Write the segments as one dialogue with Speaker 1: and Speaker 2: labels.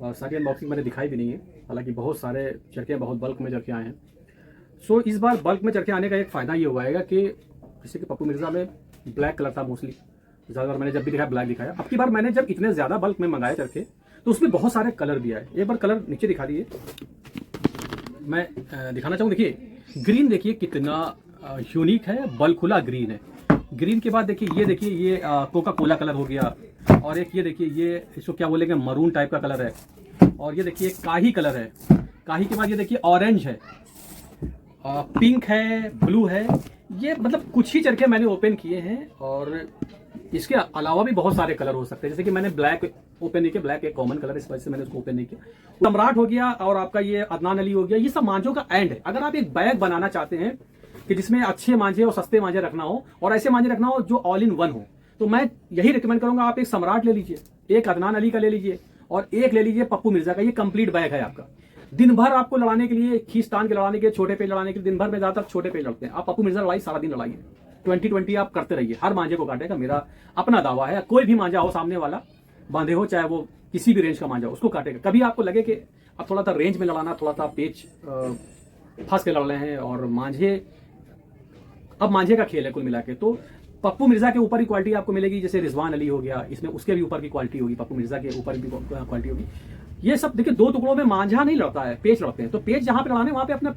Speaker 1: सारी अनबॉक्सिंग मैंने दिखाई भी नहीं है, हालांकि बहुत सारे चरखे बहुत बल्क में चरखे आए हैं। सो इस बार बल्क में चरखे आने का एक फ़ायदा ये हुआ है कि जैसे कि पप्पू मिर्ज़ा में ब्लैक कलर था मोस्टली, ज़्यादातर मैंने जब भी दिखाया ब्लैक दिखाया। अब की बार मैंने जब इतने ज़्यादा बल्क में मंगाए चरखे तो उसमें बहुत सारे कलर भी आए। एक बार कलर नीचे दिखा दिए, मैं दिखाना चाहूँ। देखिए ग्रीन, देखिए कितना यूनिक है, बल्कुला ग्रीन है। ग्रीन के बाद देखिए ये कोका कोला कलर हो गया, और एक ये देखिए ये इसको क्या बोलेंगे, मरून टाइप का कलर है, और ये देखिए काही कलर है। काही के बाद ये देखिए ऑरेंज है, पिंक है, ब्लू है। ये मतलब कुछ ही चरखे मैंने ओपन किए हैं, और इसके अलावा भी बहुत सारे कलर हो सकते हैं। जैसे कि मैंने ब्लैक ओपन नहीं किया, ब्लैक एक कॉमन कलर, इस वजह से मैंने उसको ओपन नहीं किया। सम्राट हो गया, और आपका ये अदनान अली हो गया। ये सब मांझों का एंड है। अगर आप एक बैग बनाना चाहते हैं कि जिसमें अच्छे मांझे और सस्ते मांझे रखना हो, और ऐसे मांझे रखना हो जो ऑल इन वन हो, तो मैं यही रिकमेंड करूंगा, आप एक सम्राट ले लीजिए, एक अदनान अली का ले लीजिए, और एक ले लीजिए पप्पू मिर्जा का। ये कंप्लीट बैग है आपका। दिन भर आपको लड़ाने के लिए, खींचतान के लड़ाने के, छोटे पेज लड़ाने के लिए, दिन भर में ज्यादातर छोटे पेज लड़ते हैं। आप पप्पू मिर्जा लड़ाई सारा दिन लड़ाइए, 20-20 आप करते रहिए, हर मांझे को काटेगा। मेरा अपना दावा है, कोई भी मांझा हो सामने वाला बांधे हो, चाहे वो किसी भी रेंज का मांझा हो, उसको काटेगा। कभी आपको लगे कि अब थोड़ा सा रेंज में लड़ाना, थोड़ा सा पेच फंस के लड़ रहे हैं, और मांझे अब मांझे का खेल है कुल मिला के, तो पप्पू मिर्जा के ऊपर ही क्वालिटी आपको मिलेगी। जैसे रिजवान अली हो गया, इसमें उसके भी ऊपर की क्वालिटी होगी, पप्पू मिर्जा के ऊपर भी क्वालिटी होगी। ये सब देखिए, दो टुकड़ों में मांझा नहीं लड़ता है, पेच लड़ते हैं। तो पेच जहां पे लड़ाने, वहां पे अपना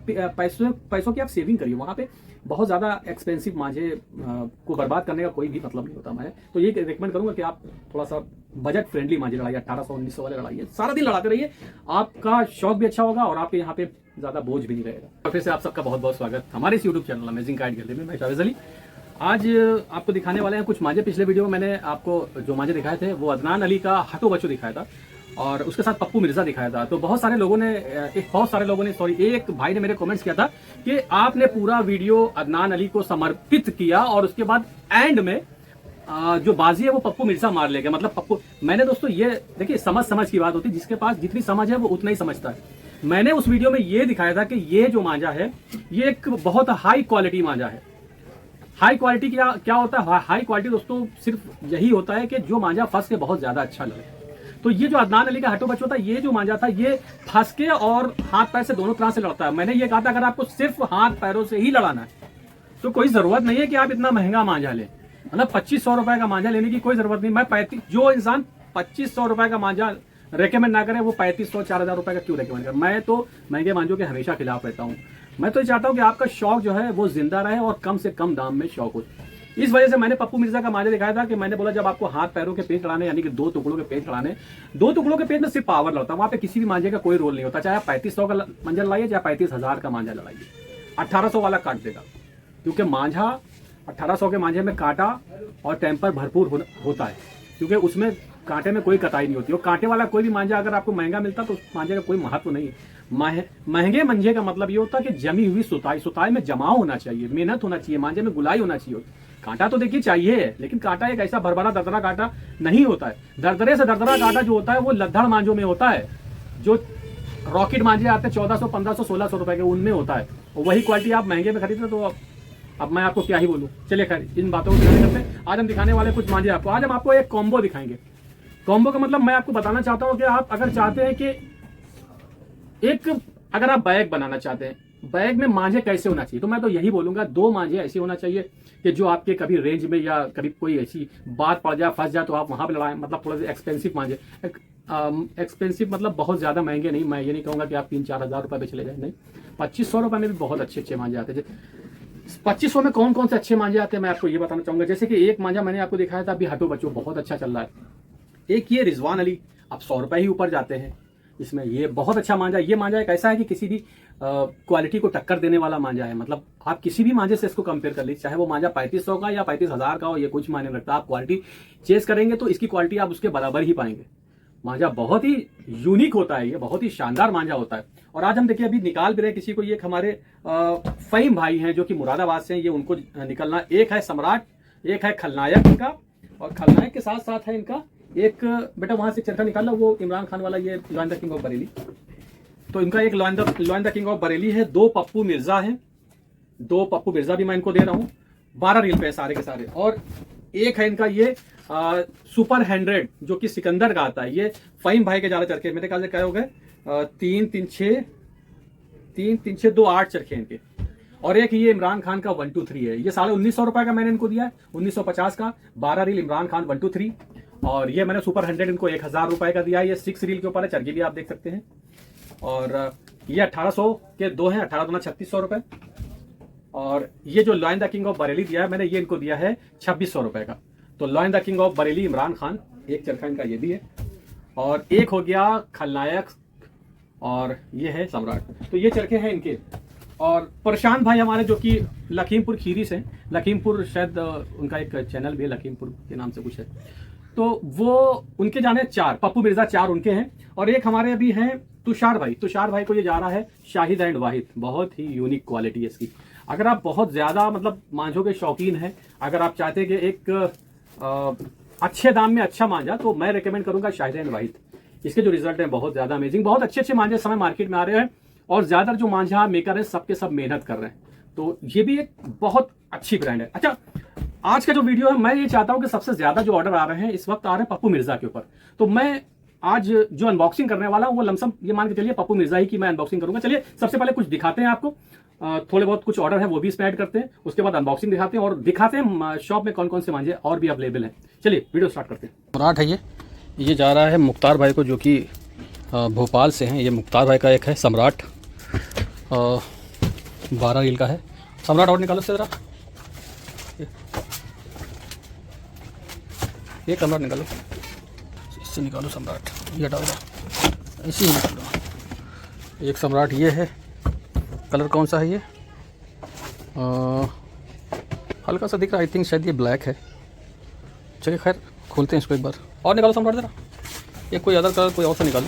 Speaker 1: पैसों की आप सेविंग करिए। वहां पे बहुत ज्यादा एक्सपेंसिव मांझे को बर्बाद करने का कोई भी मतलब नहीं होता। मैं तो ये रिकमेंड करूंगा कि आप थोड़ा सा बजट फ्रेंडली मांझे लड़ाइए, 1800-1900 वाले लड़ाइए, सारा दिन लड़ाते रहिए। आपका शौक भी अच्छा होगा, और आपके यहाँ पे ज्यादा बोझ भी नहीं रहेगा। तो फिर से आप सबका बहुत बहुत स्वागत हमारे इस YouTube channel amazing guide gallery में। मैं जावेद अली आज आपको दिखाने वाले हैं कुछ मांझे। पिछले वीडियो में मैंने आपको जो मांझे दिखाए थे वो अदनान अली का हटो बच्चो दिखाया था, और उसके साथ पप्पू मिर्जा दिखाया था। तो बहुत सारे लोगों ने एक भाई ने मेरे कमेंट्स किया था कि आपने पूरा वीडियो अदनान अली को समर्पित किया, और उसके बाद एंड में जो बाजी है वो पप्पू मिर्जा मार ले गया। मतलब पप्पू, मैंने दोस्तों ये देखिए, समझ की बात होती है, जिसके पास जितनी समझ है वो उतना ही समझता है। मैंने उस वीडियो में ये दिखाया था कि ये जो मांझा है ये एक बहुत हाई क्वालिटी मांझा है। हाई क्वालिटी क्या होता है? हाई क्वालिटी दोस्तों सिर्फ यही होता है कि जो मांझा फंस के बहुत ज्यादा अच्छा लगे। तो ये जो अदनान अली का हटो बच्चो था, ये जो मांझा था, ये फंस के और हाथ पैर से दोनों तरह से लड़ता है। मैंने ये कहा था अगर आपको सिर्फ हाथ पैरों से ही लड़ाना है तो कोई जरूरत नहीं है कि आप इतना महंगा मांझा लें। मतलब 2500 रुपए का मांझा लेने की कोई जरूरत नहीं। मैं जो इंसान 2500 रुपए का मांझा रेकमेंड ना करे, वो 3500-4000 रुपए का क्यों रेकमेंड करे? मैं तो महंगे मांझों के हमेशा खिलाफ रहता हूँ। मैं तो चाहता हूँ कि आपका शौक जो है वो जिंदा रहे, और कम से कम दाम में शौक हो। इस वजह से मैंने पप्पू मिर्जा का मांझा दिखाया था कि मैंने बोला जब आपको हाथ पैरों के पेच लड़ाने, यानी कि दो टुकड़ों के पेच लड़ाने, दो टुकड़ों के पेच में सिर्फ पावर लड़ता है, वहां पे किसी भी मांझे का कोई रोल नहीं होता। चाहे आप 3500 का मांझा लड़ाइए, चाहे 35,000 का मांझा लड़ाइए, 1800 वाला काट देगा। क्योंकि मांझा 1800 के मांझे में कांटा और टेम्पर भरपूर होता है, क्योंकि उसमें कांटे में कोई कटाई नहीं होती। और कांटे वाला कोई भी मांझा अगर आपको महंगा मिलता तो उस मांझे का कोई महत्व नहीं है। महंगे मांझे का मतलब ये होता है कि जमी हुई सुताई में जमाव होना चाहिए, मेहनत होना चाहिए, मांझे में गुलाई होना चाहिए। कांटा तो देखिए चाहिए, लेकिन कांटा एक ऐसा भरभरा दरदरा कांटा नहीं होता है। दरदरे से दरदरा कांटा जो होता है वो लद्दड़ मांझों में होता है। जो रॉकेट मांझे आते हैं 1400, 1500, 1600 रुपए के, उनमें होता है। वही क्वालिटी आप महंगे में खरीदते तो अब मैं आपको क्या ही बोलूं। चलिए खैर, इन बातों को ध्यान करते हैं। आज हम दिखाने वाले कुछ मांझे आपको। आज हम आपको एक कॉम्बो दिखाएंगे। कॉम्बो का मतलब मैं आपको बताना चाहता हूं कि आप अगर चाहते हैं कि अगर आप बैग बनाना चाहते हैं, बैग में मांझे कैसे होना चाहिए, तो मैं तो यही बोलूंगा, दो मांझे ऐसे होना चाहिए कि जो आपके कभी रेंज में या कभी कोई ऐसी बात पड़ जाए, फंस जाए, तो आप वहां पे लड़ाएं। मतलब थोड़ा सा एक्सपेंसिव मांझे, एक्सपेंसिव मतलब बहुत ज्यादा महंगे नहीं। मैं ये नहीं कहूंगा कि आप 3-4 हजार रुपए पे चले जाए, नहीं, 2500 रुपए में भी बहुत अच्छे मांझे आते हैं। 2500 में कौन कौन से अच्छे मांझे आते हैं मैं आपको ये बताना चाहूंगा। जैसे कि एक मांझा मैंने आपको दिखाया था अभी, हटो बच्चो, बहुत अच्छा चल रहा है। एक ये रिजवान अली, अब 100 रुपए ही ऊपर जाते हैं इसमें। ये बहुत अच्छा मांझा। ये मांझा एक ऐसा है कि किसी भी क्वालिटी को टक्कर देने वाला मांझा है। मतलब आप किसी भी मांझे से इसको कंपेयर कर लीजिए, चाहे वो मांझा 3500 का या 35,000 का हो, ये कुछ मायने नहीं रखता। आप क्वालिटी चेस करेंगे तो इसकी क्वालिटी आप उसके बराबर ही पाएंगे। मांझा बहुत ही यूनिक होता है, ये बहुत ही शानदार मांझा होता है। और आज हम देखिए अभी निकाल भी रहे किसी को। ये हमारे फहीम भाई हैं जो कि मुरादाबाद से हैं, ये उनको निकलना। एक है सम्राट, एक है खलनायक इनका, और खलनायक के साथ साथ है इनका एक बेटा वहां से चरखा निकाला, वो इमरान खान वाला, ये lion the king of Bareilly. तो इनका एक lion the king of Bareilly है। दो पप्पू मिर्जा हैं, दो पप्पू मिर्जा भी मैं इनको दे रहा हूँ। 12 रील पे सारे के सारे। और एक है इनका ये सुपर 100 जो कि सिकंदर का आता है। ये फ़हीम भाई के ज़्यादा चरखे मेरे ख्याल से क्या हो गए, 3 3 6 2 8 चरखे इनके। और एक ये इमरान खान का 1 2 3 है। ये 1950 रुपए का मैंने इनको दिया है, 1950 का 12 रील इमरान खान 1 2 3। और ये मैंने सुपर 100 इनको 1000 रुपए का दिया है। ये 6 रील के ऊपर है, चरखी भी आप देख सकते हैं। और ये 1800 के 2 हैं, 18 दूना 3600 रुपए। और ये जो lion the king of Bareilly दिया है मैंने, ये इनको दिया है 2600 रुपए का। तो lion the king of Bareilly Imran Khan, एक चरखा इनका ये भी है। और एक हो गया खलनायक, और ये है सम्राट। तो ये चरखे हैं इनके। और प्रशांत भाई हमारे जो कि लखीमपुर खीरी से, लखीमपुर शायद उनका एक चैनल भी है, लखीमपुर के नाम से कुछ है। तो वो उनके जाने 4 पप्पू मिर्जा 4 उनके हैं। और एक हमारे अभी हैं तुषार भाई। तुषार भाई को ये जा रहा है शाहिद एंड वाहिद। बहुत ही यूनिक क्वालिटी है इसकी। अगर आप बहुत ज़्यादा मतलब मांझों के शौकीन हैं, अगर आप चाहते हैं कि एक अच्छे दाम में अच्छा मांझा, तो मैं रेकमेंड करूंगा शाहिद एंड वाहिद। इसके जो रिजल्ट हैं बहुत ज़्यादा अमेजिंग। बहुत अच्छे मांझे समय मार्केट में आ रहे हैं और ज़्यादातर जो मांझा मेकर हैं सबके सब मेहनत कर रहे हैं। तो ये भी एक बहुत अच्छी ब्रांड है। अच्छा, आज का जो वीडियो है मैं ये चाहता हूं कि सबसे ज़्यादा जो ऑर्डर आ रहे हैं इस वक्त आ रहे हैं पप्पू मिर्जा के ऊपर। तो मैं आज जो अनबॉक्सिंग करने वाला हूं वो लमसम ये मान के चलिए पप्पू मिर्जा ही की मैं अनबॉक्सिंग करूंगा। चलिए सबसे पहले कुछ दिखाते हैं आपको, थोड़े बहुत कुछ ऑर्डर है वो भी इसमें ऐड करते हैं, उसके बाद अनबॉक्सिंग दिखाते हैं और दिखाते हैं शॉप में कौन कौन से मांझे और भी अवेलेबल हैं। चलिए वीडियो स्टार्ट करते हैं। सम्राट है ये जा रहा है मुख्तार भाई को, जो कि भोपाल से हैं। ये मुख्तार भाई का एक है सम्राट, 12 रील का है। सम्राट और निकालो से ज़रा, ये सम्राट निकालो, इससे निकालो सम्राट, ये हटाओ, इसी में निकालो। एक सम्राट ये है, कलर कौन सा है ये, हल्का सा दिख रहा है, आई थिंक शायद ये ब्लैक है। चलिए खैर खोलते हैं इसको एक बार। और निकालो सम्राट ज़रा, ये कोई अदर कलर कोई और सा निकालो।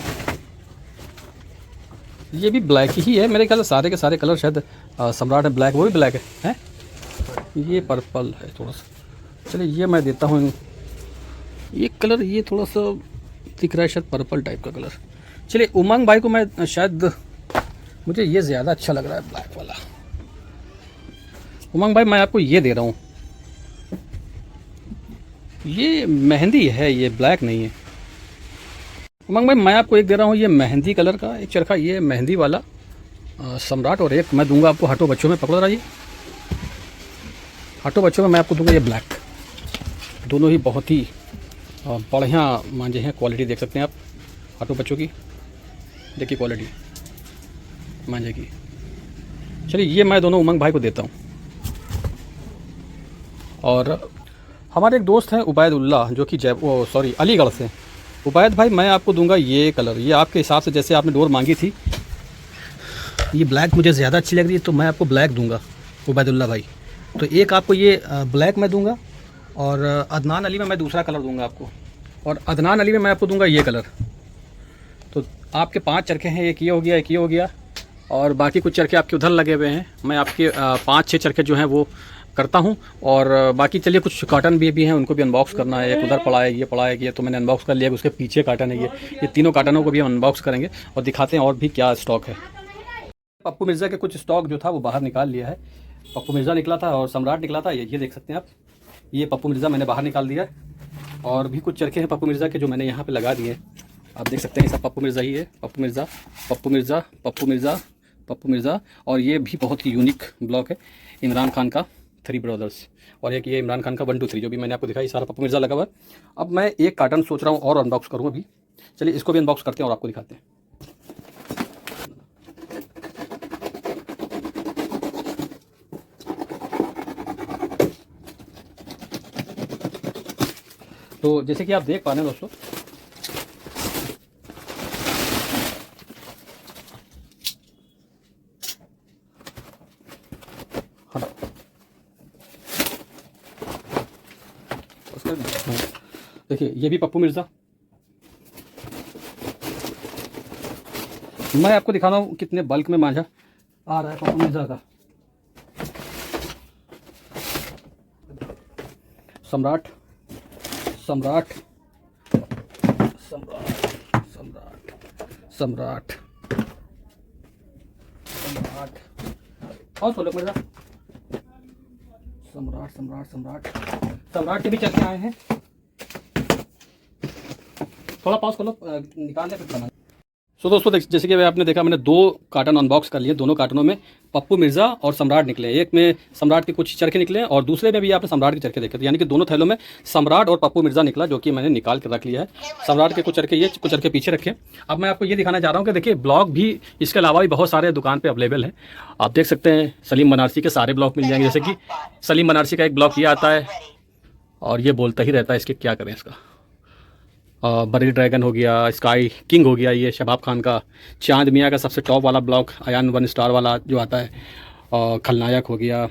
Speaker 1: ये भी ब्लैक ही है मेरे ख्याल से, सारे के सारे कलर शायद सम्राट है ब्लैक, वो भी ब्लैक है। ये पर्पल है थोड़ा सा। चलिए ये मैं देता हूँ, ये कलर ये थोड़ा सा दिख रहा है शायद पर्पल टाइप का कलर। चलिए उमंग भाई को मैं शायद, मुझे ये ज़्यादा अच्छा लग रहा है ब्लैक वाला। उमंग भाई मैं आपको ये दे रहा हूँ, ये मेहंदी है, ये ब्लैक नहीं है। उमंग भाई मैं आपको एक दे रहा हूँ, ये मेहंदी कलर का एक चरखा, ये मेहंदी वाला सम्राट। और एक मैं दूंगा आपको हटो बच्चों में, पकड़ो रहा, ये हटो बच्चों में मैं आपको दूंगा ये ब्लैक। दोनों ही बहुत ही बढ़िया मांझे हैं, क्वालिटी देख सकते हैं आप हटो बच्चों की, देखिए क्वालिटी मांझे की। चलिए ये मैं दोनों उमंग भाई को देता हूँ। और हमारे एक दोस्त हैं उबैदुल्ला, जो कि अलीगढ़ से। उबैद भाई मैं आपको दूंगा ये कलर, ये आपके हिसाब से जैसे आपने डोर मांगी थी, ये ब्लैक मुझे ज़्यादा अच्छी लग रही है तो मैं आपको ब्लैक दूंगा उबैदुल्ला भाई। तो एक आपको ये ब्लैक मैं दूंगा, और अदनान अली में मैं दूसरा कलर दूंगा आपको, और अदनान अली में मैं आपको दूंगा ये कलर। तो आपके 5 चरखे हैं, एक ये हो गया, एक ये हो गया, और बाकी कुछ चरखे आपके उधर लगे हुए हैं। मैं आपके 5-6 चरखे जो हैं वो करता हूं। और बाकी चलिए कुछ कॉटन भी हैं, उनको भी अनबॉक्स करना है। एक उधर पड़ा है, ये पड़ा है, ये तो मैंने अनबॉक्स कर लिया, उसके पीछे कॉटन है, ये तीनों कॉटनों को भी हम अनबॉक्स करेंगे और दिखाते हैं और भी क्या स्टॉक है। पप्पू मिर्ज़ा के कुछ स्टॉक जो था वो बाहर निकाल लिया है। पप्पू मिर्ज़ा निकला था और सम्राट निकला था, ये देख सकते हैं आप, ये पप्पू मिर्ज़ा मैंने बाहर निकाल दिया है। और भी कुछ चरखे हैं पप्पू मिर्ज़ा के जो मैंने यहाँ पे लगा दिए हैं, आप देख सकते हैं। सब पप्पू मिर्ज़ा ही है, पप्पू मिर्ज़ा, पप्पू मिर्ज़ा, पप्पू मिर्ज़ा, पप्पू मिर्ज़ा। और ये भी बहुत ही यूनिक ब्लॉक है इमरान खान का 3 ब्रदर्स, और एक ये इमरान खान का 1 2 3 जो भी मैंने आपको दिखाई, सारा पप्पू मिर्ज़ा लगा हुआ है। अब मैं एक कार्टन सोच रहा हूँ और अनबॉक्स करूँ अभी। चलिए इसको भी अनबॉक्स करते हैं और आपको दिखाते हैं। तो जैसे कि आप देख पा रहे हैं दोस्तों, देखिए ये भी पप्पू मिर्ज़ा। मैं आपको दिखा रहा हूँ कितने बल्क में मांझा आ रहा है पप्पू मिर्ज़ा का। सम्राट, सम्राट, सम्राट, सम्राट, सम्राट, सम्राट, और सोलह मिर्ज़ा, सम्राट, सम्राट, सम्राट, सम्राट के भी चरखे आए हैं। थोड़ा पॉज कर लो, निकाल ले फिर बनाए। सो दोस्तों जैसे कि आपने देखा, मैंने 2 कार्टन अनबॉक्स कर लिए। दोनों कार्टनों में पप्पू मिर्ज़ा और सम्राट निकले। एक में सम्राट के कुछ चरखे निकले और दूसरे में भी आपने सम्राट के चरखे देखे थे। यानी कि दोनों थैलों में सम्राट और पप्पू मिर्ज़ा निकला, जो कि मैंने निकाल कर रख लिया है। सम्राट के कुछ चरखे ये, कुछ चरखे पीछे रखे। अब मैं आपको ये दिखाना चाह रहा हूँ कि देखिए ब्लॉक भी इसके अलावा भी बहुत सारे दुकान पर अवेलेबल है। आप देख सकते हैं सलीम बनारसी के सारे ब्लॉक मिल जाएंगे। जैसे कि सलीम बनारसी का एक ब्लॉक ये आता है और ये बोलता ही रहता है, इसके क्या करें इसका। बरी ड्रैगन हो गया, स्काई किंग हो गया, ये शबाब खान का। चांद मियाँ का सबसे टॉप वाला ब्लॉक, हयान 1 स्टार वाला जो आता है। खलनायक हो गया।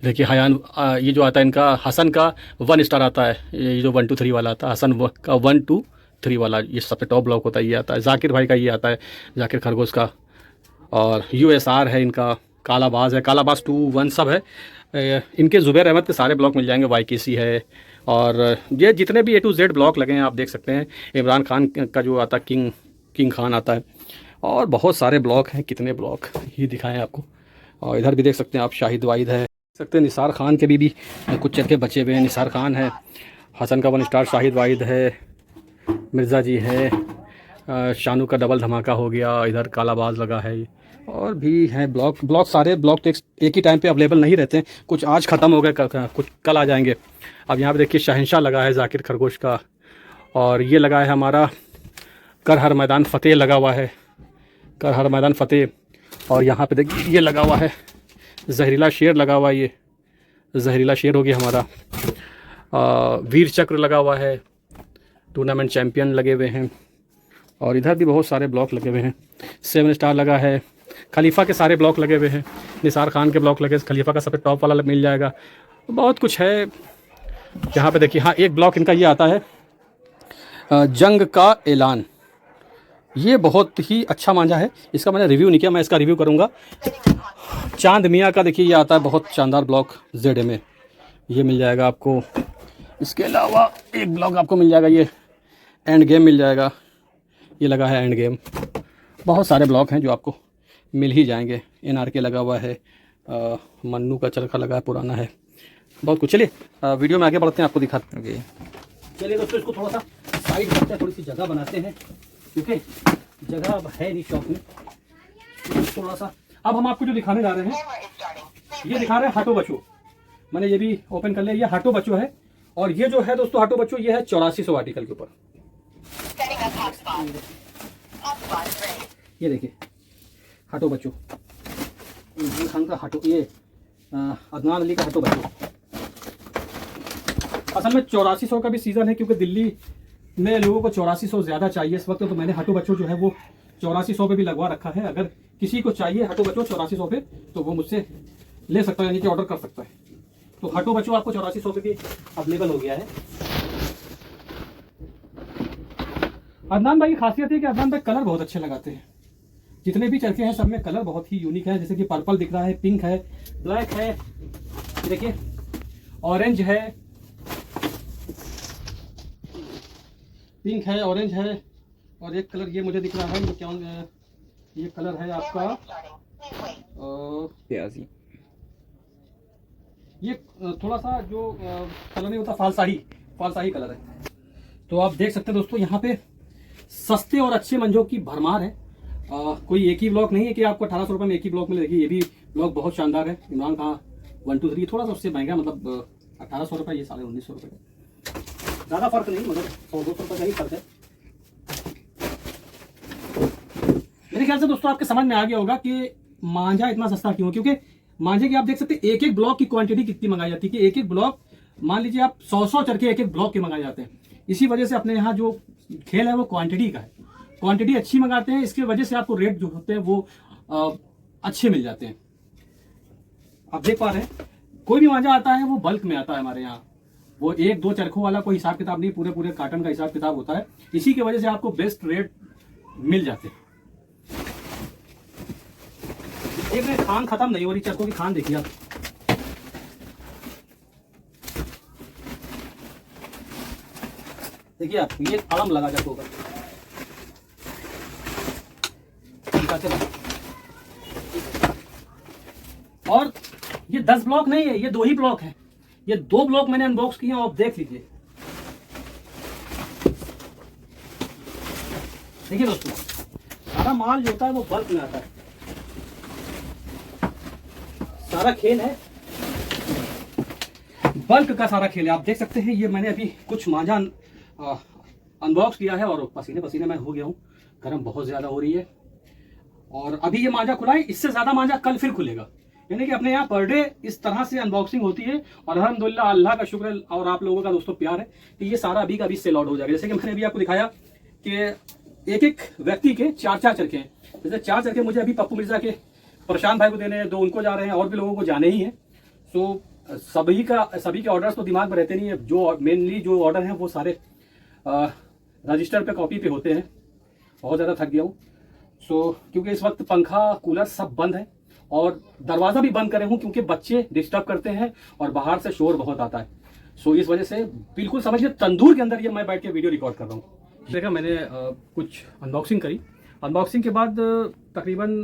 Speaker 1: देखिए हयान ये जो आता है इनका, हसन का 1 स्टार आता है। ये जो 1 2 3 वाला आता है, हसन का 1 2 3 वाला, ये सबसे टॉप ब्लॉक होता है, ये आता है। जाकिर भाई का ये आता है, जाकिर खरगोश का। और USR है इनका, कालाबाज है, कालाबाज 2 1 सब है इनके। ज़ुबैर अहमद के सारे ब्लॉक मिल जाएंगे। YKC है। और ये जितने भी A to Z ब्लॉक लगे हैं आप देख सकते हैं। इमरान खान का जो आता है, किंग खान आता है। और बहुत सारे ब्लॉक हैं। कितने ब्लॉक ये दिखाएं आपको। और इधर भी देख सकते हैं आप, शाहिद वाहिद है, देख सकते हैं। निसार खान के भी कुछ चरखे बचे हुए हैं। निसार खान है, हसन का 1 स्टार, शाहिद वाहिद है, मिर्ज़ा जी है, शानू का डबल धमाका हो गया, इधर कालाबाज लगा है। और भी हैं ब्लॉक सारे ब्लॉक तो एक ही टाइम पे अवेलेबल नहीं रहते हैं। कुछ आज ख़त्म हो गए, कुछ कल आ जाएंगे। अब यहाँ पे देखिए शहंशाह लगा है जाकिर खरगोश का। और ये लगा है हमारा कर हर मैदान फ़तेह लगा हुआ है, कर हर मैदान फ़तेह। और यहाँ पे देखिए ये लगा हुआ है जहरीला शेर लगा हुआ है, ये जहरीला शेर हो गया हमारा। वीर चक्र लगा हुआ है, टूर्नामेंट चैम्पियन लगे हुए हैं। और इधर भी बहुत सारे ब्लॉक लगे हुए हैं। 7 स्टार लगा है, खलीफा के सारे ब्लॉक लगे हुए हैं, निसार खान के ब्लॉक लगे, खलीफा का सबसे टॉप वाला मिल जाएगा। बहुत कुछ है यहाँ पे देखिए। हाँ, एक ब्लॉक इनका ये आता है, जंग का ऐलान। ये बहुत ही अच्छा मांझा है, इसका मैंने रिव्यू नहीं किया, मैं इसका रिव्यू करूँगा। चांद मियाँ का देखिए ये आता है, बहुत शानदार ब्लॉक ZA में, ये मिल जाएगा आपको। इसके अलावा एक ब्लॉक आपको मिल जाएगा, ये एंड गेम मिल जाएगा, ये लगा है एंड गेम। बहुत सारे ब्लॉक हैं जो आपको मिल ही जाएंगे। NRK लगा हुआ है, मन्नू का चरखा लगा है, पुराना है, बहुत कुछ। चलिए वीडियो में आगे बढ़ते हैं, आपको दिखाते हैं। चलिए दोस्तों, इसको थोड़ा सा साइड करते हैं, थोड़ी सी जगह बनाते हैं, क्योंकि जगह अब है नहीं शॉप में थोड़ा सा। अब हम आपको जो दिखाने जा रहे हैं, ये दिखा रहे हैं हाटो बच्चो। मैंने ये भी ओपन कर लिया, ये हाटो बच्चो है। और ये जो है दोस्तों हाटो बच्चो, ये है 8400 आर्टिकल के ऊपर। ये देखिए हाटो बच्चो, इमरान खान का हाटो, ये अदनान अली का हाटो बच्चो। असल में 8400 का भी सीज़न है, क्योंकि दिल्ली में लोगों को 8400 ज़्यादा चाहिए इस वक्त। तो मैंने हाटो बच्चो जो है वो 8400 पे भी लगवा रखा है। अगर किसी को चाहिए हाटो बच्चो 8400 पे, तो वो मुझसे ले सकता है, यानी कि ऑर्डर कर सकता है। तो हाटो बच्चो आपको 8400 पे भी अवेलेबल हो गया है। अदनान भाई की खासियत है कि अदनान भाई कलर बहुत अच्छे लगाते हैं। जितने भी चरखे हैं सब में कलर बहुत ही यूनिक है। जैसे कि पर्पल दिख रहा है, पिंक है, ब्लैक है, देखिए ऑरेंज है, पिंक है, ऑरेंज है। और एक कलर ये मुझे दिख रहा है, ये क्या, ये कलर है आपका प्याजी। ये थोड़ा सा जो कलर नहीं होता, फालसाही कलर है। तो आप देख सकते हैं दोस्तों, यहाँ पे सस्ते और अच्छे मंजों की भरमार है। कोई एक ही ब्लॉक नहीं है कि आपको 1800 रुपये में एक ही ब्लॉक मिले। देखिए ये भी ब्लॉक बहुत शानदार है, इमरान खान 1 2 3, थोड़ा सा उससे महंगा, मतलब 1800 रुपये, ये 1950 रुपये। ज़्यादा फर्क नहीं, मतलब 100-200 रुपये का ही फर्क है। मेरे ख्याल से दोस्तों आपके समझ में आ गया होगा कि मांझा इतना सस्ता क्यों है। क्योंकि मांझे की आप देख सकते हैं, एक ब्लॉक की क्वांटिटी कितनी मंगाई जाती है, कि एक ब्लॉक, मान लीजिए आप 100 चरखे एक ब्लॉक के मंगाए जाते हैं। इसी वजह से अपने यहाँ जो खेल है वो क्वांटिटी का है, क्वांटिटी अच्छी मंगाते हैं, इसकी वजह से आपको रेट जो होते हैं वो अच्छे मिल जाते हैं। आप देख पा रहे हैं, कोई भी मांझा आता है वो बल्क में आता है हमारे यहाँ। वो 1-2 चरखों वाला कोई हिसाब किताब नहीं, पूरे कार्टन का हिसाब किताब होता है। इसी की वजह से आपको बेस्ट रेट मिल जाते हैं। एक में खान खत्म नहीं हो रही, चरखों की खान देखिए आप। देखिए आप, ये आलम लगा चरखों का, और ये 10 ब्लॉक नहीं है, ये 2 ही ब्लॉक है। ये 2 ब्लॉक मैंने अनबॉक्स किए हैं, आप देख लीजिए। देखिए दोस्तों, सारा माल जो होता है वो बल्क में आता है। सारा खेल है, बल्क का सारा खेल है। आप देख सकते हैं, ये मैंने अभी कुछ मांझा अनबॉक्स किया है और पसीने पसीने में हो गया हूँ। गर्म बहुत ज़्यादा हो रही है और अभी ये मांझा खुला है, इससे ज़्यादा मांझा कल फिर खुलेगा। यानी कि अपने यहाँ पर डे इस तरह से अनबॉक्सिंग होती है और अल्हम्दुलिल्लाह अल्लाह का शुक्र है और आप लोगों का दोस्तों प्यार है कि ये सारा अभी का अभी सेल आउट हो जाएगा। जैसे कि मैंने अभी आपको दिखाया कि एक एक व्यक्ति के 4-4 चरखे हैं। जैसे 4 चरखे मुझे अभी पप्पू मिर्जा के प्रशांत भाई को देने हैं, 2 उनको जा रहे हैं और भी लोगों को जाने ही हैं। सो सभी के ऑर्डर्स तो दिमाग में रहते नहीं है। जो मेनली जो ऑर्डर हैं वो सारे रजिस्टर पे कॉपी पे होते हैं। बहुत ज़्यादा थक गया हूँ। क्योंकि इस वक्त पंखा कूलर सब बंद है और दरवाज़ा भी बंद करे हूँ क्योंकि बच्चे डिस्टर्ब करते हैं और बाहर से शोर बहुत आता है। इस वजह से बिल्कुल समझिए तंदूर के अंदर ये मैं बैठ के वीडियो रिकॉर्ड कर रहा हूँ। देखा मैंने कुछ अनबॉक्सिंग करी। अनबॉक्सिंग के बाद तकरीबन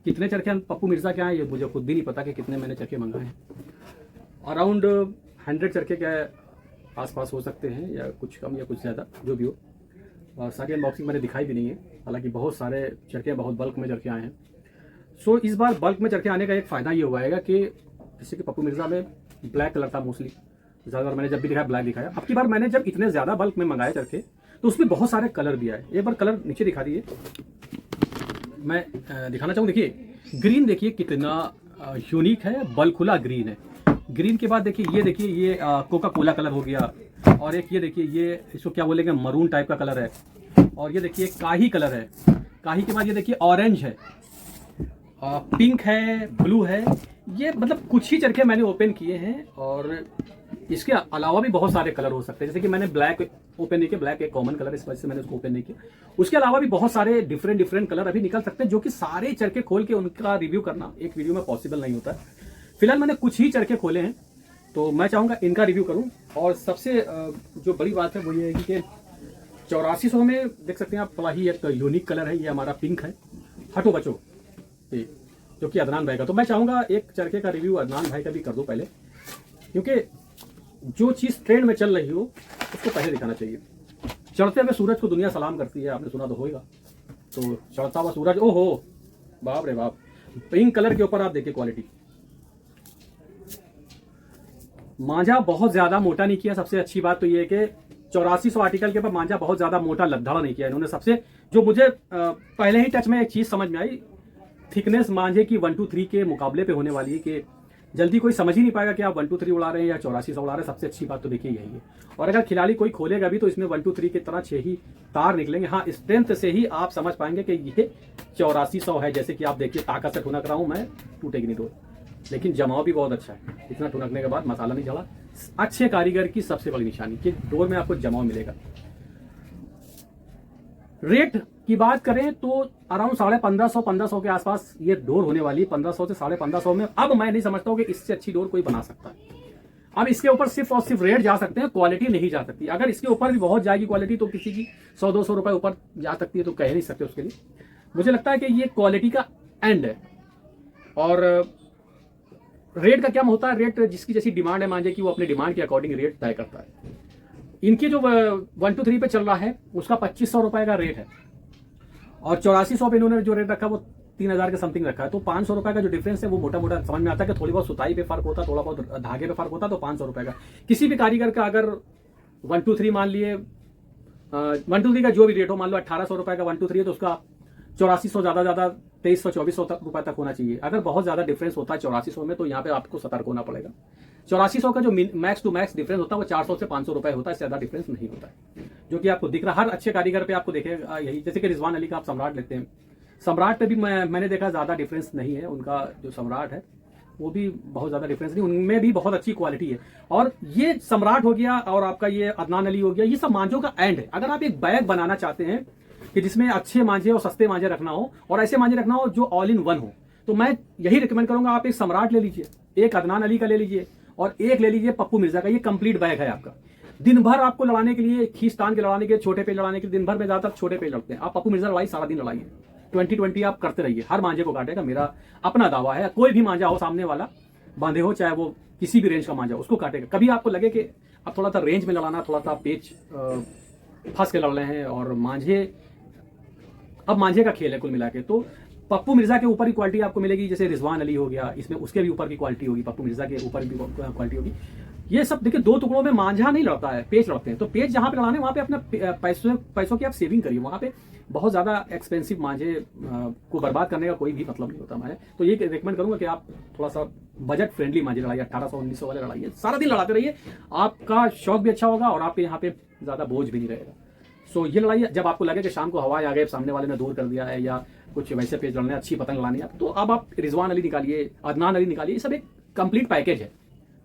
Speaker 1: कितने चरखे पप्पू मिर्ज़ा के आए ये मुझे खुद भी नहीं पता कि कितने मैंने चरखे मंगाए हैं। अराउंड 100 चरखे के आसपास हो सकते हैं, या कुछ कम या कुछ ज़्यादा, जो भी हो। और सारी अनबॉक्सिंग मैंने दिखाई भी नहीं है, हालांकि बहुत सारे चरखे, बहुत बल्क में चरखे आए हैं। इस बार बल्क में चरखे आने का एक फ़ायदा ये हुआ है कि जैसे कि पप्पू मिर्ज़ा में ब्लैक कलर था मोस्टली, ज़्यादातर मैंने जब भी दिखाया ब्लैक दिखाया। अब की बार मैंने जब इतने ज़्यादा बल्क में मंगाए चरखे तो उसमें बहुत सारे कलर भी आए। एक बार कलर नीचे दिखा दिए, मैं दिखाना चाहूँ। देखिए ग्रीन, देखिए कितना यूनिक है, बल्कुला ग्रीन है। ग्रीन के बाद देखिए ये कोका कोला कलर हो गया, और एक ये देखिए ये इसको क्या बोलेंगे, मरून टाइप का कलर है। और ये देखिए काही कलर है। काही के बाद ये देखिए ऑरेंज है, पिंक है, ब्लू है। ये मतलब कुछ ही चरखे मैंने ओपन किए हैं और इसके अलावा भी बहुत सारे कलर हो सकते हैं। जैसे कि मैंने ब्लैक ओपन नहीं किया, ब्लैक एक कॉमन कलर, इस वजह से मैंने उसको ओपन नहीं किया। उसके अलावा भी बहुत सारे डिफरेंट कलर अभी निकल सकते हैं, जो कि सारे चरखे खोल के उनका रिव्यू करना एक वीडियो में पॉसिबल नहीं होता है। फिलहाल मैंने कुछ ही चरखे खोले हैं तो मैं चाहूँगा इनका रिव्यू करूँ। और सबसे जो बड़ी बात है वो ये है कि 8400 में देख सकते हैं आप, बड़ा ही एक यूनिक कलर है। ये हमारा पिंक है, हटो बचो, जो कि अदनान भाई का। तो मैं चाहूँगा एक चरखे का रिव्यू अदनान भाई का भी कर दो पहले, क्योंकि जो चीज़ ट्रेंड में चल रही हो उसको पहले दिखाना चाहिए। चढ़ते हुए सूरज को दुनिया सलाम करती है, आपने सुना तो होगा। तो चढ़ता हुआ सूरज, ओहो बाप रे बाप। पिंक कलर के ऊपर आप देखिए क्वालिटी। मांझा बहुत ज़्यादा मोटा नहीं किया। सबसे अच्छी बात तो ये है कि 8400 आर्टिकल के ऊपर मांझा बहुत ज़्यादा मोटा लद्दाड़ा नहीं किया इन्होंने। सबसे जो मुझे पहले ही टच में एक चीज़ समझ में आई, थिकनेस मांझे की 123 के मुकाबले पे होने वाली है कि जल्दी कोई समझ ही नहीं पाएगा कि आप 123 उड़ा रहे हैं या 8400 उड़ा रहे हैं। सबसे अच्छी बात तो देखिए यही है। और अगर खिलाड़ी कोई खोलेगा भी तो इसमें 123 की तरह 6 ही तार निकलेंगे। हाँ, स्ट्रेंथ से ही आप समझ पाएंगे कि ये 8400 है। जैसे कि आप देखिए, ताकत से ठुनक रहा हूँ मैं, टूटेगी नहीं डोर, लेकिन जमाव भी बहुत अच्छा है। इतना ठुनकने के बाद मसाला नहीं जला। अच्छे कारीगर की सबसे बड़ी निशानी कि डोर में आपको जमाव मिलेगा। रेट की बात करें तो अराउंड 1550 के आसपास ये डोर होने वाली है। 1500 से 1550 में अब मैं नहीं समझता हूँ कि इससे अच्छी डोर कोई बना सकता है। अब इसके ऊपर सिर्फ और सिर्फ रेट जा सकते हैं, क्वालिटी नहीं जा सकती। अगर इसके ऊपर भी बहुत जाएगी क्वालिटी तो किसी की 100-200 रुपए ऊपर जा सकती है, तो कह नहीं सकते उसके लिए। मुझे लगता है कि ये क्वालिटी का एंड है। और रेट का क्या होता है, रेट जिसकी जैसी डिमांड है मांझे की, वो अपने डिमांड के अकॉर्डिंग रेट तय करता है। इनके जो 123 पे चल रहा है उसका 2500 रुपए का रेट है, और 8400 पे इन्होंने जो रेट रखा वो 3000 के समथिंग रखा है। तो 500 रुपए का जो डिफरेंस है वो मोटा मोटा समझ में आता है कि थोड़ी बहुत सुताई पे फर्क होता, थोड़ा बहुत धागे पे फर्क होता। तो 500 रुपए का किसी भी कारीगर का अगर 123 मान लिए, 123 का जो भी रेट हो, मान लो 1800 रुपए का 123 है तो उसका 8400 ज़्यादा 2300-2400 रुपए तक होना चाहिए। अगर बहुत ज़्यादा डिफरेंस होता है 8400 में तो यहाँ पे आपको सतर्क होना पड़ेगा। 8400 का जो मैक्स टू मैक्स डिफरेंस होता है वो 400 से 500 रुपए होता है, इससे ज़्यादा डिफरेंस नहीं होता है, जो कि आपको दिख रहा। हर अच्छे कारीगर पे आपको देखेगा यही। जैसे कि रिजवान अली का आप सम्राट लेते हैं, सम्राट पे भी मैंने देखा ज़्यादा डिफरेंस नहीं है। उनका जो सम्राट है वो भी बहुत ज़्यादा डिफरेंस नहीं, उनमें भी बहुत अच्छी क्वालिटी है। और ये सम्राट हो गया और आपका ये अदनान अली हो गया, ये सब मांझों का एंड है। अगर आप एक बैग बनाना चाहते हैं कि जिसमें अच्छे मांझे और सस्ते मांझे रखना हो, और ऐसे मांझे रखना हो जो ऑल इन वन हो, तो मैं यही रिकमेंड करूंगा, आप एक सम्राट ले लीजिए, एक अदनान अली का ले लीजिए, और एक ले लीजिए पप्पू मिर्जा का। ये कंप्लीट बैग है आपका। दिन भर आपको लड़ाने के लिए, खींचतान के लड़ाने के लिए, छोटे पेज लड़ाने के लिए, दिन भर में ज्यादातर छोटे पेज लड़ते हैं। आप पप्पू मिर्जा लड़ाई सारा दिन लड़ाइए, 20-20 आप करते रहिए, हर मांझे को काटेगा। मेरा अपना दावा है, कोई भी मांझा हो सामने वाला बांधे हो, चाहे वो किसी भी रेंज का मांझा, उसको काटेगा। कभी आपको लगे कि अब थोड़ा सा रेंज में लड़ाना, थोड़ा सा पेच फंस के लड़ रहे हैं और मांझे, अब मांझे का खेल है कुल मिला के, तो पप्पू मिर्जा के ऊपर ही क्वालिटी आपको मिलेगी। जैसे रिजवान अली हो गया, इसमें उसके भी ऊपर की क्वालिटी होगी, पप्पू मिर्जा के ऊपर भी क्वालिटी होगी। ये सब देखिए, दो टुकड़ों में मांझा नहीं लड़ता है, पेच लड़ते हैं। तो पेच जहां पे लड़ाने, वहां पे अपना पैसों की आप सेविंग करिए। वहां पे बहुत ज्यादा एक्सपेंसिव मांझे को बर्बाद करने का कोई भी मतलब नहीं होता। मैं तो ये रिकमेंड करूंगा कि आप थोड़ा सा बजट फ्रेंडली मांझे लड़ाइए, 1800-1900 वाले लड़ाइए, सारा दिन लड़ाते रहिए, आपका शौक भी अच्छा होगा और आपके यहाँ पे ज्यादा बोझ भी नहीं रहेगा। सो ये लड़ाई जब आपको लगे कि शाम को हवा आ गए, सामने वाले ने दूर कर दिया है, या कुछ वैसे पेज लड़ने, अच्छी पतंग लड़ानी है, तो अब आप रिजवान अली निकालिए, अदनान अली निकालिए। ये सब एक कंप्लीट पैकेज है।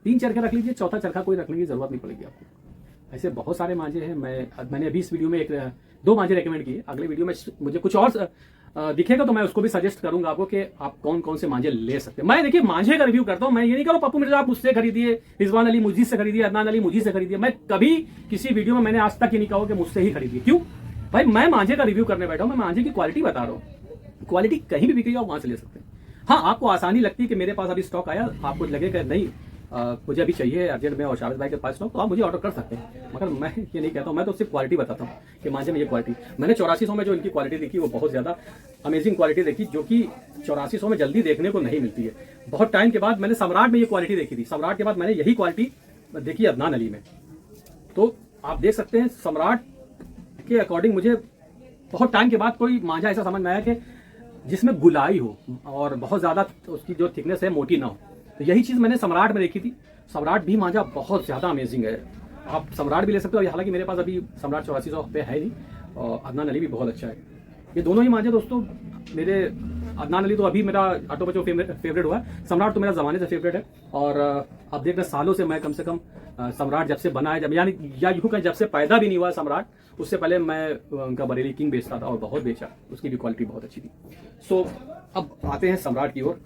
Speaker 1: 3 चरखे रख लीजिए, चौथा चरखा कोई रखने की जरूरत नहीं पड़ेगी आपको। ऐसे बहुत सारे मांझे हैं। मैंने अभी इस वीडियो में 2 मांझे रेकमेंड किए। अगले वीडियो में मुझे कुछ और दिखेगा तो मैं उसको भी सजेस्ट करूंगा आपको कि आप कौन कौन से मांझे ले सकते हैं। मैं देखिए मांझे का रिव्यू करता हूं, मैं ये नहीं करूँ पप्पू मिर्जा आप मुझसे खरीदिए, रिजवान अली मुझी से खरीदिए, अदनान अली मुझी से खरीदिए। मैं कभी किसी वीडियो में मैंने आज तक ये नहीं कहा कि मुझसे ही खरीदिए। क्यों भाई, मैं मांझे का रिव्यू करने बैठा हूं, मैं मांझे की क्वालिटी बता रहा हूं। क्वालिटी कहीं भी बिक रही है, वहां से ले सकते हैं। हाँ, आपको आसानी लगती है कि मेरे पास अभी स्टॉक आया, आपको लगेगा नहीं मुझे अभी चाहिए अर्जेंट में और शाबिज भाई के पास स्टॉक, तो आप मुझे ऑर्डर कर सकते हैं। मगर मैं ये नहीं कहता हूँ, मैं तो सिर्फ क्वालिटी बताता हूँ कि मांझे में ये क्वालिटी। मैंने 8400 में जो इनकी क्वालिटी देखी वो बहुत ज़्यादा अमेजिंग क्वालिटी देखी, जो कि 8400 में जल्दी देखने को नहीं मिलती है। बहुत टाइम के बाद मैंने सम्राट में ये क्वालिटी देखी थी, सम्राट के बाद मैंने यही क्वालिटी देखी अदनान अली में। तो आप देख सकते हैं सम्राट के अकॉर्डिंग मुझे बहुत टाइम के बाद कोई मांझा ऐसा समझ में आया कि जिसमें गुलाई हो और बहुत ज़्यादा उसकी जो थिकनेस है मोटी ना हो। तो यही चीज़ मैंने सम्राट में देखी थी। सम्राट भी मांझा बहुत ज़्यादा अमेजिंग है, आप सम्राट भी ले सकते हो। हालांकि मेरे पास अभी सम्राट 8400 पे है नहीं, और अदनान अली भी बहुत अच्छा है। ये दोनों ही मांझे दोस्तों मेरे, अदनान अली तो अभी मेरा ऑटो बचो फेवरेट हुआ है, सम्राट तो मेरा ज़माने से फेवरेट है। और आप देख रहे सालों से मैं कम से कम सम्राट जब से बना है, जब यानी या यूँ कहें जब से पैदा भी नहीं हुआ सम्राट, उससे पहले मैं उनका बरेली किंग बेचता था और बहुत बेचा, उसकी भी क्वालिटी बहुत अच्छी थी। सो अब आते हैं सम्राट की ओर।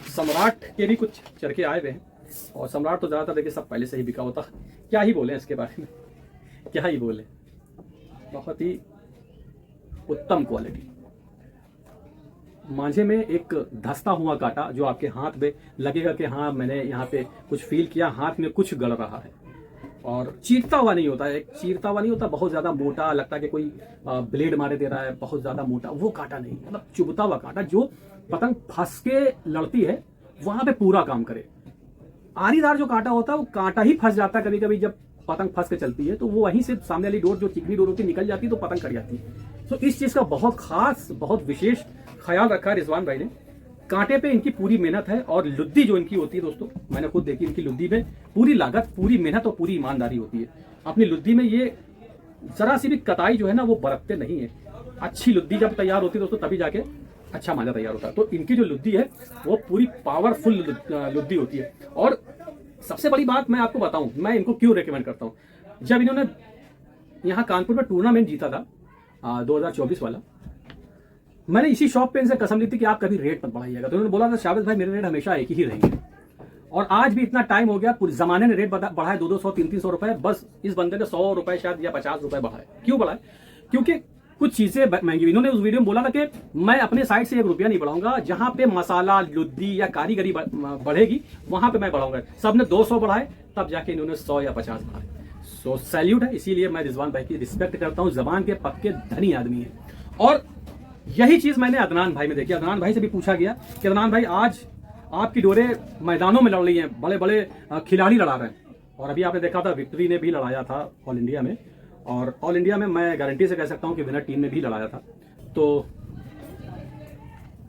Speaker 1: सम्राट के भी कुछ चरखे आए हुए हैं, और सम्राट तो ज़्यादातर देखिए सब पहले से ही बिका होता। क्या ही बोले इसके बारे में, क्या ही बोले, बहुत ही उत्तम क्वालिटी। मांझे में एक धंसता हुआ कांटा जो आपके हाथ में लगेगा कि हाँ मैंने यहाँ पे कुछ फील किया, हाथ में कुछ गड़ रहा है, और चीरता हुआ नहीं होता है, एक चीरता हुआ नहीं होता, बहुत ज्यादा मोटा लगता है कि कोई ब्लेड मारे दे रहा है, बहुत ज्यादा मोटा वो कांटा नहीं, मतलब चुभता हुआ कांटा जो पतंग फंस के लड़ती है वहां पे पूरा काम करे। आरीदार जो कांटा होता है वो कांटा ही फंस जाता है कभी कभी, जब पतंग फंस के चलती है तो वो वहीं से सामने वाली डोर जो चिकनी डोर होती निकल जाती है तो पतंग कट जाती है। तो इस चीज का बहुत खास, बहुत विशेष ख्याल रखा है रिजवान भाई ने। कांटे पे इनकी पूरी मेहनत है, और लुद्दी जो इनकी होती है दोस्तों, मैंने खुद देखी, इनकी लुद्दी में पूरी लागत, पूरी मेहनत और पूरी ईमानदारी होती है। अपनी लुद्दी में ये जरा सी भी कताई जो है ना वो बरतते नहीं है। अच्छी लुद्दी जब तैयार होती है दोस्तों तभी जाके अच्छा मांझा तैयार होता है। तो इनकी जो लुद्दी है वो पूरी पावरफुल लुद्दी होती है। और सबसे बड़ी बात मैं आपको बताऊं, मैं इनको क्यों रेकमेंड करता हूं। जब इन्होंने यहाँ कानपुर में टूर्नामेंट जीता था 2024 वाला, मैंने इसी शॉप पे इनसे कसम ली थी कि आप कभी रेट मत बढ़ाइएगा। तो उन्होंने बोला था शाबिज भाई मेरे रेट हमेशा एक ही रहेंगे, और आज भी इतना टाइम हो गया, पूरे जमाने ने रेट बढ़ाए 200-200, 300-300 रुपए, बस इस बंदे ने 100 रुपए शायद या 50 रुपए बढ़ाए। क्यों बढ़ाए? क्योंकि कुछ चीजें महंगी। इन्होंने उस वीडियो में बोला था कि मैं अपने साइड से 1 रुपया नहीं बढ़ाऊंगा, जहां पे मसाला, लुद्दी या कारीगरी बढ़ेगी वहां पे मैं बढ़ाऊंगा। सबने 200 बढ़ाए, तब जाके इन्होंने 100 या 50 बढ़ाए। सो सैल्यूट है, इसीलिए मैं रिजवान भाई की रिस्पेक्ट करता हूँ। जबान के पक्के धनी आदमी है। और यही चीज मैंने अदनान भाई में देखी। अदनान भाई से भी पूछा गया कि अदनान भाई आज आपकी डोरे मैदानों में लड़ रही हैं, बड़े बड़े खिलाड़ी लड़ा रहे हैं, और अभी आपने देखा था विक्ट्री ने भी लड़ाया था ऑल इंडिया में, और ऑल इंडिया में मैं गारंटी से कह सकता हूं कि विनर टीम ने भी लड़ाया था। तो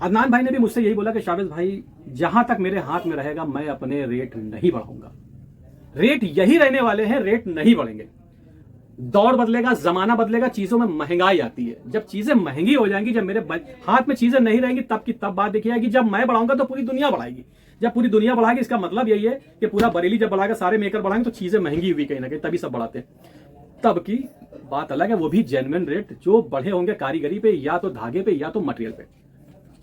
Speaker 1: अदनान भाई ने भी मुझसे यही बोला कि शाबिज भाई जहां तक मेरे हाथ में रहेगा मैं अपने रेट नहीं बढ़ाऊंगा। रेट यही रहने वाले हैं, रेट नहीं बढ़ेंगे। दौर बदलेगा, जमाना बदलेगा, चीजों में महंगाई आती है। जब चीजें महंगी हो जाएंगी, जब मेरे हाथ में चीजें नहीं रहेंगी, तब की तब बात देखी जाएगी। जब मैं बढ़ाऊंगा तो पूरी दुनिया बढ़ाएगी। जब पूरी दुनिया बढ़ाएगी इसका मतलब यही है कि पूरा बरेली जब बढ़ाएगा, सारे मेकर बढ़ाएंगे, तो चीजें महंगी हुई कहीं ना कहीं, तभी सब बढ़ाते हैं। तब की बात अलग है, वो भी जेन्युइन रेट जो बढ़े होंगे कारीगरी पे, या तो धागे पे, या तो मटेरियल पे।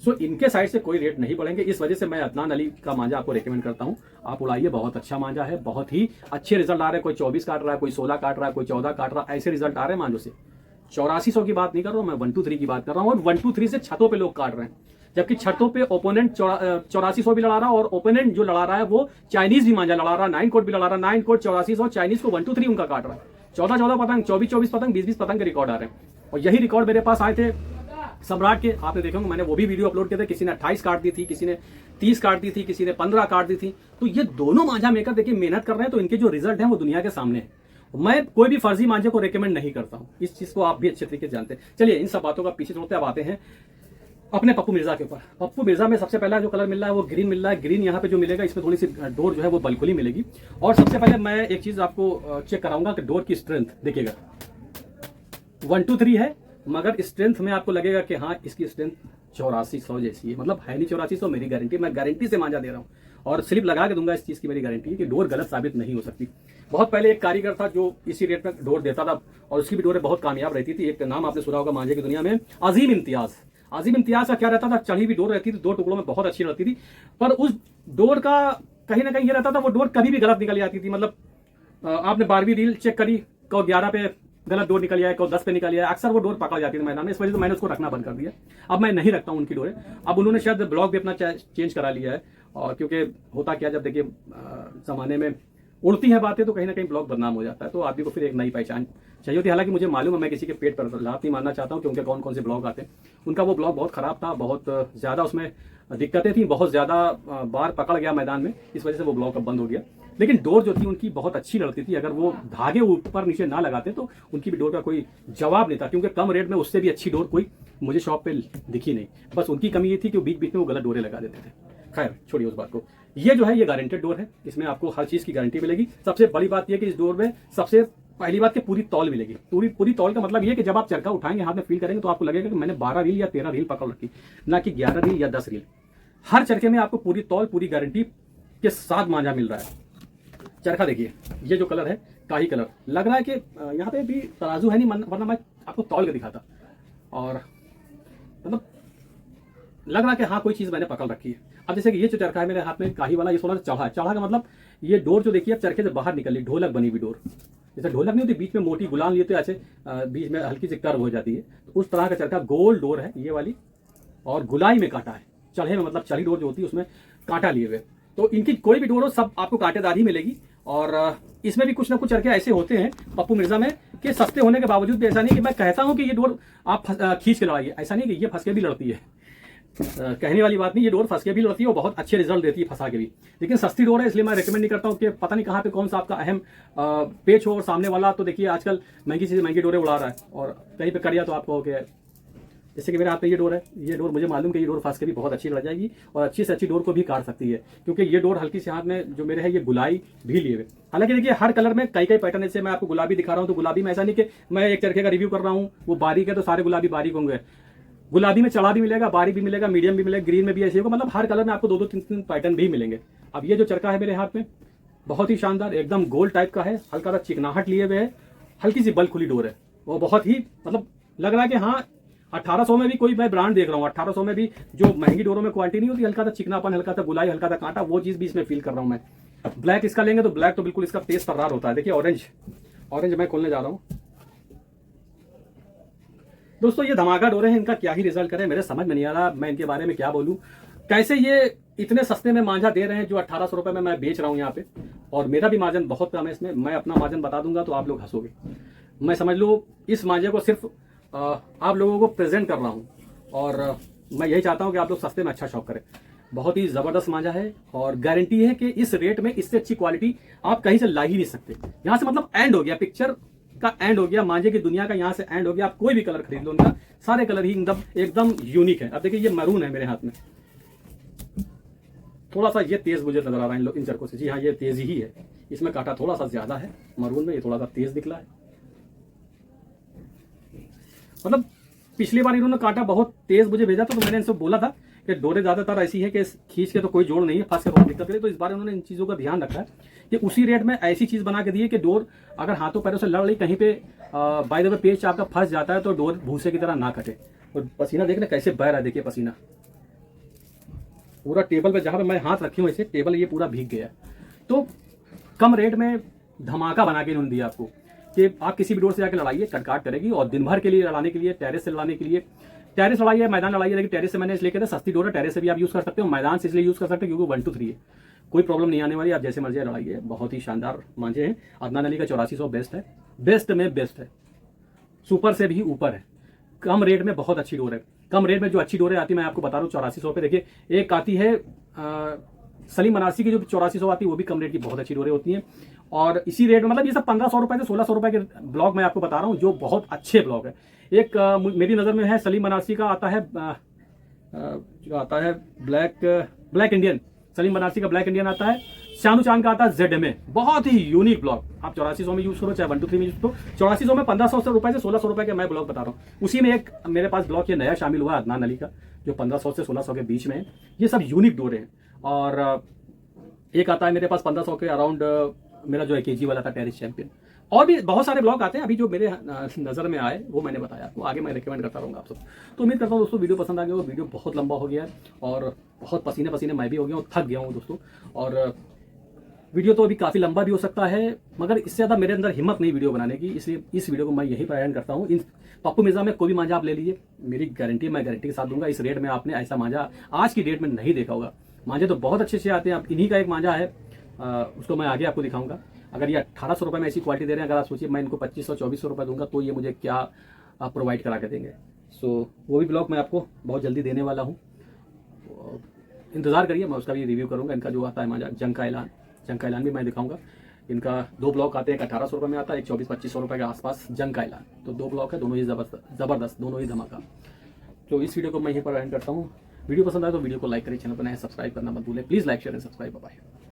Speaker 1: सो इनके साइड से कोई रेट नहीं बढ़ेंगे। इस वजह से मैं अदनान अली का मांझा आपको रेकमेंड करता हूं। आप उड़ाइए, बहुत अच्छा मांझा है, बहुत ही अच्छे रिजल्ट आ रहे हैं। कोई 24 काट रहा है, कोई 16 काट रहा है, कोई 14 काट रहा है, ऐसे रिजल्ट आ रहे हैं मांझों से। 8400 की बात नहीं कर रहा हूँ, मैं 123 की बात कर रहा हूँ। और 123 से छतों पे लोग काट रहे हैं, जबकि छतों पे ओपोनेंट 8400 भी लड़ा रहा है और ओपोनेंट जो लड़ा रहा है वो चाइनीज भी मांझा लड़ा रहा है, 9 कोट भी लड़ा रहा है, 9 कोट 8400, चाइनीज को 123 उनका काट रहा है। 14 पतंग, 24 पतंग, 20 पतंग के रिकॉर्ड आ रहे हैं। और यही रिकॉर्ड मेरे पास आए थे सम्राट के, आपने देखे होंगे, मैंने वो भी वीडियो अपलोड किए थे। किसी ने 28 काट दी थी, किसी ने 30 काट दी थी, किसी ने 15 काट दी थी। तो ये दोनों मांझा मेकर देखिए मेहनत कर रहे हैं, तो इनके जो रिजल्ट हैं वो दुनिया के सामने है। मैं कोई भी फर्जी मांझे को रेकमेंड नहीं करता हूं, इस चीज को आप भी अच्छे तरीके से जानते हैं। चलिए इन सब बातों का पीछे छोड़ते अब आते हैं अपने पप्पू मिर्जा के ऊपर। पप्पू मिर्जा में सबसे पहला जो कलर मिल रहा है वो ग्रीन मिल रहा है। ग्रीन यहाँ पे जो मिलेगा इसमें थोड़ी सी डोर जो है वो बल्कुली मिलेगी। और सबसे पहले मैं एक चीज आपको चेक कराऊंगा कि डोर की स्ट्रेंथ देखिएगा, 1 2 3 है, मगर स्ट्रेंथ में आपको लगेगा कि हाँ इसकी स्ट्रेंथ 8400 जैसी है। मतलब है नहीं 8400, मेरी गारंटी, मैं गारंटी से मांझा दे रहा हूँ और स्लिप लगा के दूंगा इस चीज की, मेरी गारंटी है कि डोर गलत साबित नहीं हो सकती। बहुत पहले एक कारीगर था जो इसी रेट में डोर देता था और उसकी भी डोरें बहुत कामयाब रहती थी। एक नाम आपने सुना होगा मांझे की दुनिया में, अजीम इम्तियाज। अजीम इम्तियाज का क्या रहता था, चढ़ी हुई डोर रहती थी, 2 टुकड़ों में बहुत अच्छी रहती थी, पर उस डोर का कहीं ना कहीं ये रहता था वो डोर कभी भी गलत निकल जाती थी। मतलब आपने 12वीं रील चेक करी, को 11 पे गलत डोर निकल आया, को 10 पे निकल आया, अक्सर वो डोर पकड़ जाती थी मैदान में। इस वजह से मैंने उसको रखना बंद कर दिया। अब मैं नहीं रखता हूँ उनकी डोरें। अब उन्होंने शायद ब्लॉग भी अपना चेंज करा लिया है, और क्योंकि होता क्या, जब देखिए जमाने में उड़ती है बातें तो कहीं ना कहीं ब्लॉग बदनाम हो जाता है, तो आदमी को फिर एक नई पहचान चाहिए होती है। हालांकि मुझे मालूम है, मैं किसी के पेट पर लात नहीं मानना चाहता हूँ कि उनके कौन कौन से ब्लॉग आते हैं। उनका वो ब्लॉग बहुत खराब था, बहुत ज़्यादा उसमें दिक्कतें थी, बहुत ज़्यादा बार पकड़ गया मैदान में, इस वजह से वो ब्लॉग अब बंद हो गया। लेकिन डोर जो थी उनकी बहुत अच्छी लड़ती थी, अगर वो धागे ऊपर नीचे ना लगाते तो उनकी भी डोर का कोई जवाब नहीं था, क्योंकि कम रेट में उससे भी अच्छी डोर कोई मुझे शॉप पे दिखी नहीं। बस उनकी कमी ये थी कि बीच बीच में वो गलत डोरें लगा देते थे। खैर छोड़िए उस बात को। ये जो है ये गारंटेड डोर है, इसमें आपको हर चीज़ की गारंटी मिलेगी। सबसे बड़ी बात यह कि इस डोर में सबसे पहली बात कि पूरी तौल मिलेगी। पूरी तौल का मतलब ये कि जब आप चरखा उठाएंगे, हाथ में फील करेंगे, तो आपको लगेगा कि मैंने 12 रील या 13 रील पकड़ रखी, ना कि 11 रील या 10 रील। हर चरखे में आपको पूरी तौल, पूरी गारंटी के साथ मांझा मिल रहा है। चरखा देखिए, ये जो कलर है काही कलर लग रहा है कि यहाँ पे भी तराजू है नहीं, वरना मैं आपको तौल के दिखाता। और मतलब लग रहा है कि हाँ कोई चीज़ मैंने पकड़ रखी है। अब जैसे कि ये जो चरखा है मेरे हाथ में काही वाला, ये थोड़ा सा चढ़ा है। चढ़ा का मतलब ये डोर जो देखिए अब चरखे से बाहर निकल ली, ढोलक बनी हुई डोर। जैसे ढोलक नहीं होती, बीच में मोटी गुलाम लिए तो ऐसे बीच में हल्की सी कर्व हो जाती है, तो उस तरह का चरखा गोल डोर है ये वाली, और गुलाई में कांटा है। चढ़े में मतलब चढ़ी डोर जो होती है उसमें कांटा लिए हुए। तो इनकी कोई भी डोर हो सब आपको कांटेदार ही मिलेगी। और इसमें भी कुछ ना कुछ चरखे ऐसे होते हैं पप्पू मिर्जा में कि सस्ते होने के बावजूद भी ऐसा नहीं कि मैं कहता हूं कि ये डोर आप खींच के लड़ाइए, ऐसा नहीं कि ये फंस के भी लड़ती है। कहने वाली बात नहीं, ये डोर फंस के भी लड़ती है और बहुत अच्छे रिजल्ट देती है फंसा के भी। लेकिन सस्ती डोर है, इसलिए मैं रेकमेंड नहीं करता हूँ कि पता नहीं कहाँ पे कौन सा आपका अहम पेच हो और सामने वाला तो देखिए आजकल महंगी चीज़ें महंगी डोरें उड़ा रहा है, और कहीं पे करिया तो आपको कि जैसे कि मेरे हाथ में ये डोर है, ये डोर मुझे मालूम कि ये डोर फंस के भी बहुत अच्छी लड़ जाएगी और अच्छी से अच्छी डोर को भी काट सकती है, क्योंकि ये डोर हल्की से हाथ में जो मेरे है ये गुलाई भी लिए हुए। हालांकि देखिए हर कलर में कई पैटर्न, जैसे मैं आपको गुलाबी दिखा रहा हूँ तो गुलाबी में ऐसा नहीं कि मैं एक चरखे का रिव्यू कर रहा हूँ वो बारीक है तो सारे गुलाबी बारीक होंगे। गुलाबी में चढ़ा भी मिलेगा, बारीक भी मिलेगा, मीडियम भी मिलेगा, ग्रीन में भी ऐसे होगा। मतलब हर कलर में आपको 2-2 3-3 पैटर्न भी मिलेंगे। अब ये जो चरखा है मेरे हाथ में बहुत ही शानदार, एकदम गोल टाइप का है, हल्का सा चिकनाहट लिए हुए है, हल्की सी बल खुली डोर है, वो बहुत ही मतलब लग रहा है कि हाँ 1800 में भी कोई मैं ब्रांड देख रहा हूँ। 1800 में भी जो महंगी डोरों में क्वालिटी नहीं होती, हल्का सा चिकनापन, हल्का सा गुलाई, हल्का सा कांटा, वो चीज़ भी इसमें फील कर रहा हूँ मैं। ब्लैक इसका लेंगे तो ब्लैक तो बिल्कुल इसका तेज तर्रार होता है। देखिए ऑरेंज मैं खोलने जा रहा हूँ दोस्तों। ये धमाका डोरे हैं, इनका क्या ही रिजल्ट करें, मेरे समझ में नहीं आ रहा मैं इनके बारे में क्या बोलूं। कैसे ये इतने सस्ते में मांझा दे रहे हैं जो 1800 रुपए में मैं बेच रहा हूं यहाँ पे, और मेरा भी मार्जिन बहुत कम है इसमें। मैं अपना मार्जिन बता दूंगा तो आप लोग हंसोगे। मैं समझ लो इस मांझे को सिर्फ आप लोगों को प्रेजेंट कर रहा हूँ, और मैं यही चाहता हूँ कि आप लोग सस्ते में अच्छा शॉप करें। बहुत ही जबरदस्त मांझा है और गारंटी है कि इस रेट में इससे अच्छी क्वालिटी आप कहीं से ला ही नहीं सकते। यहाँ से मतलब एंड हो गया, पिक्चर का एंड हो गया, मांझे की दुनिया का यहाँ से एंड हो गया। आप कोई भी कलर खरीद लो, उनका सारे कलर ही एकदम यूनिक है। अब देखिए ये मैरून है मेरे हाथ में, थोड़ा सा ये तेज मुझे नजर आ रहा है इन चरखों से। जी हाँ, ये तेज ही है, इसमें कांटा थोड़ा सा ज्यादा है मैरून में, ये थोड़ा सा तेज दिखला है। मतलब पिछली बार इन्होंने कांटा बहुत तेज मुझे भेजा था, तो मैंने इनसे बोला था कि डोरे ज्यादातर ऐसी है कि खींच के तो कोई जोड़ नहीं है, फंस के थोड़ा दिक्कत है। तो इस बार उन्होंने इन चीजों का ध्यान रखा है कि उसी रेट में ऐसी चीज बना के दी है कि डोर अगर हाथों पैरों से लड़ रही, कहीं पे बाय द वे पेच आपका फंस जाता है तो डोर भूसे की तरह ना कटे। और पसीना देख ले कैसे बह रहा है, देखिए पसीना पूरा टेबल पे, जहां पे मैं हाथ रखी हूँ ऐसे टेबल ये पूरा भीग गया। तो कम रेट में धमाका बना के इन्होंने दिया आपको। कि आप किसी भी डोर से जाकर लड़ाइए, कटकाट करेगी। और दिन भर के लिए लड़ाने के लिए, टेरेस से लड़ाने के लिए, टेरेस लड़ाई है, मैदान लड़ाई है, लेकिन टेरेस से मैंने इसलिए किया था, सस्ती डोर है, टेरेस से भी आप यूज़ कर सकते हो, मैदान से इसलिए यूज़ कर सकते हो क्योंकि 1 to 3 है, कोई प्रॉब्लम नहीं आने वाली। आप जैसे मर्जी लड़ाइए, बहुत ही शानदार मांझे हैं। अदनान अली का 8400 बेस्ट है, बेस्ट में बेस्ट है, सुपर से भी ऊपर है। कम रेट में बहुत अच्छी डोर है। कम रेट में जो अच्छी डोरें आती है मैं आपको बता रहा हूँ 8400 पे। देखिए एक आती है सलीम बनारसी की जो 8400 आती है, वो भी कम रेट की बहुत अच्छी डोरें होती हैं। और इसी रेट में मतलब ये सब 1500 रुपए से 1600 रुपए के ब्लॉग मैं आपको बता रहा हूँ, जो बहुत अच्छे ब्लॉग है। एक मेरी नज़र में है सलीम बनारसी का आता है, जो आता है ब्लैक इंडियन, सलीम बनारसी का ब्लैक इंडियन आता है। शानू चांद का आता है ZMA, बहुत ही यूनिक ब्लॉग। आप 8400 में यूज करो चाहे 1 to 3 में यूज करो। 8400 में 1500 रुपए से 1600 रुपए के मैं ब्लॉग बता रहा हूँ। उसी में एक मेरे पास ब्लॉग ये नया शामिल हुआ अदनान अली का, जो 1500 से 1600 के बीच में है। ये सब यूनिक डोरे हैं। और एक आता है मेरे पास 1500 के अराउंड, मेरा जो AKG वाला था, टेरिस चैंपियन। और भी बहुत सारे ब्लॉग आते हैं, अभी जो मेरे नज़र में आए वो मैंने बताया, वो आगे मैं रिकमेंड करता रहूँगा आप सब। तो उम्मीद करता हूँ दोस्तों वीडियो पसंद आ गया हो। वीडियो बहुत लंबा हो गया है और बहुत पसीने पसीने मैं भी हो गया हूँ, थक गया हूँ दोस्तों। और वीडियो तो अभी काफ़ी लंबा भी हो सकता है, मगर इससे ज़्यादा मेरे अंदर हिम्मत नहीं वीडियो बनाने की, इसलिए इस वीडियो को मैं यही प्रेजेंट करता हूँ। इन पप्पू मिर्ज़ा में कोई भी मांझा आप ले लीजिए, मेरी गारंटी, मैं गारंटी के साथ दूंगा, इस रेट में आपने ऐसा मांझा आज की डेट में नहीं देखा होगा। मांझे तो बहुत अच्छे अच्छे आते हैं। अब इन्हीं का एक मांझा है, उसको मैं आगे आपको दिखाऊंगा। अगर ये 1800 रुपये में ऐसी क्वालिटी दे रहे हैं, अगर आप सोचिए मैं इनको 2500-2400 रुपये दूंगा तो ये मुझे क्या प्रोवाइड करा के देंगे। सो वो भी ब्लॉग मैं आपको बहुत जल्दी देने वाला हूँ, इंतज़ार करिए, मैं उसका भी रिव्यू करूँगा। इनका जो आता है मांझा जंग का ऐलान भी मैं दिखाऊंगा। इनका 2 ब्लॉक आते हैं, एक 1800 रुपये में आता है, एक 2400-2500 रुपये के आसपास जंग का ऐलान। तो 2 ब्लॉक है, दोनों ही ज़बरदस्त, दोनों ही धमाका। तो इस वीडियो को मैं यहीं पर एंड करता हूँ। वीडियो पसंद आए तो वीडियो को लाइक करें, चैनल पर नए सब्सक्राइब करना मत भूलें। Please like share and subscribe. Bye.